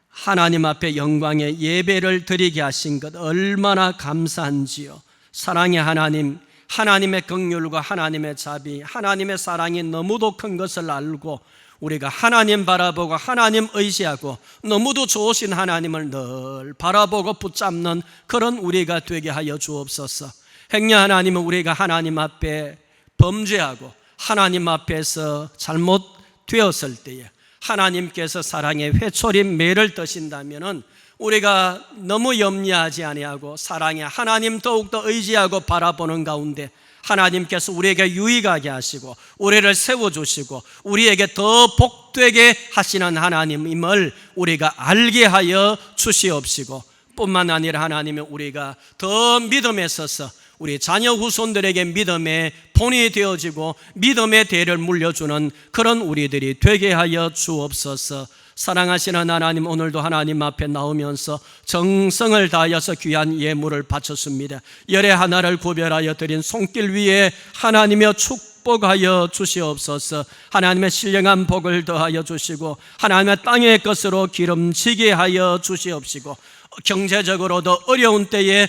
하나님 앞에 영광의 예배를 드리게 하신 것 얼마나 감사한지요. 사랑의 하나님, 하나님의 긍휼과 하나님의 자비, 하나님의 사랑이 너무도 큰 것을 알고 우리가 하나님 바라보고 하나님 의지하고 너무도 좋으신 하나님을 늘 바라보고 붙잡는 그런 우리가 되게 하여 주옵소서. 행여 하나님은 우리가 하나님 앞에 범죄하고 하나님 앞에서 잘못되었을 때에 하나님께서 사랑의 회초리 매를 드신다면은 우리가 너무 염려하지 아니하고 사랑의 하나님 더욱더 의지하고 바라보는 가운데 하나님께서 우리에게 유익하게 하시고 우리를 세워주시고 우리에게 더 복되게 하시는 하나님임을 우리가 알게 하여 주시옵시고, 뿐만 아니라 하나님은 우리가 더 믿음에 있어서 우리 자녀 후손들에게 믿음의 본이 되어지고 믿음의 대를 물려주는 그런 우리들이 되게 하여 주옵소서. 사랑하시는 하나님, 오늘도 하나님 앞에 나오면서 정성을 다하여서 귀한 예물을 바쳤습니다. 열의 하나를 구별하여 드린 손길 위에 하나님여 축복하여 주시옵소서. 하나님의 신령한 복을 더하여 주시고 하나님의 땅의 것으로 기름지게 하여 주시옵시고, 경제적으로도 어려운 때에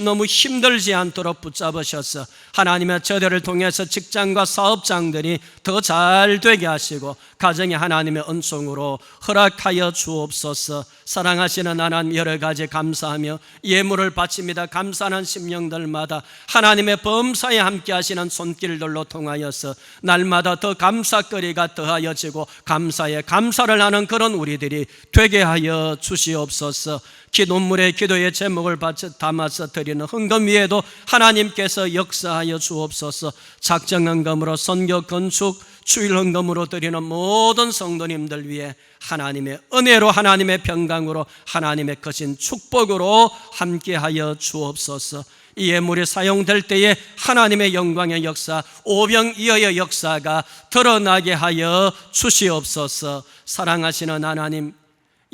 너무 힘들지 않도록 붙잡으셔서 하나님의 저들을 통해서 직장과 사업장들이 더 잘 되게 하시고 가정에 하나님의 은총으로 허락하여 주옵소서. 사랑하시는 하나님, 여러 가지 감사하며 예물을 바칩니다. 감사하는 심령들마다 하나님의 범사에 함께 하시는 손길들로 통하여서 날마다 더 감사거리가 더하여지고 감사에 감사를 하는 그런 우리들이 되게 하여 주시옵소서. 기도문의 기도의 제목을 담아서 드리는 헌금 위에도 하나님께서 역사하여 주옵소서. 작정헌금으로 선교 건축 주일헌금으로 드리는 모든 성도님들 위해 하나님의 은혜로 하나님의 평강으로 하나님의 크신 축복으로 함께하여 주옵소서. 이 예물이 사용될 때에 하나님의 영광의 역사, 오병이어의 역사가 드러나게 하여 주시옵소서. 사랑하시는 하나님,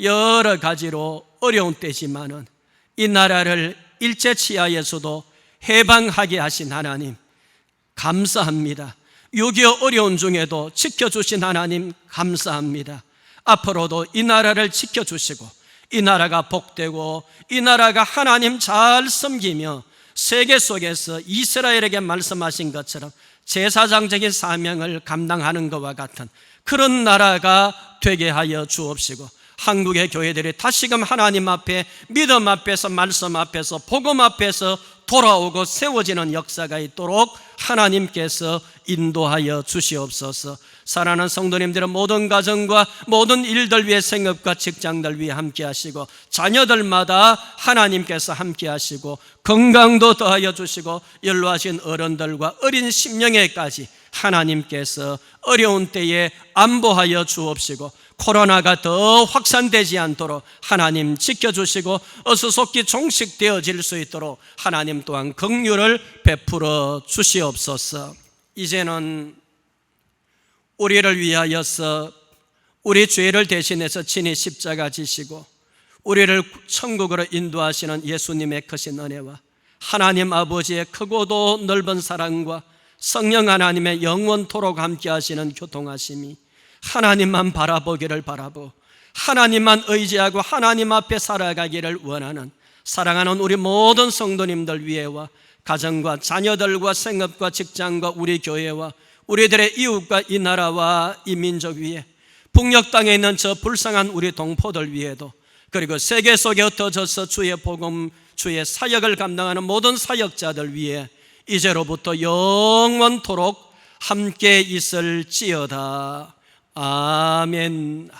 여러 가지로 어려운 때지만은 이 나라를 일제치하에서도 해방하게 하신 하나님 감사합니다. 6.25 어려운 중에도 지켜주신 하나님 감사합니다. 앞으로도 이 나라를 지켜주시고 이 나라가 복되고 이 나라가 하나님 잘 섬기며 세계 속에서 이스라엘에게 말씀하신 것처럼 제사장적인 사명을 감당하는 것과 같은 그런 나라가 되게 하여 주옵시고, 한국의 교회들이 다시금 하나님 앞에 믿음 앞에서 말씀 앞에서 복음 앞에서 돌아오고 세워지는 역사가 있도록 하나님께서 인도하여 주시옵소서. 사랑하는 성도님들은 모든 가정과 모든 일들 위해 생업과 직장들 위해 함께 하시고 자녀들마다 하나님께서 함께 하시고 건강도 더하여 주시고 연로하신 어른들과 어린 심령에까지 하나님께서 어려운 때에 안보하여 주옵시고 코로나가 더 확산되지 않도록 하나님 지켜주시고 어수속히 종식되어질 수 있도록 하나님 또한 긍휼을 베풀어 주시옵소서. 이제는 우리를 위하여서 우리 죄를 대신해서 친히 십자가 지시고 우리를 천국으로 인도하시는 예수님의 크신 은혜와 하나님 아버지의 크고도 넓은 사랑과 성령 하나님의 영원토록 함께 하시는 교통하심이 하나님만 바라보기를 바라보 하나님만 의지하고 하나님 앞에 살아가기를 원하는 사랑하는 우리 모든 성도님들 위에와 가정과 자녀들과 생업과 직장과 우리 교회와 우리들의 이웃과 이 나라와 이 민족 위에 북녘 땅에 있는 저 불쌍한 우리 동포들 위에도 그리고 세계 속에 흩어져서 주의 복음 주의 사역을 감당하는 모든 사역자들 위에 이제로부터 영원토록 함께 있을지어다. 아멘.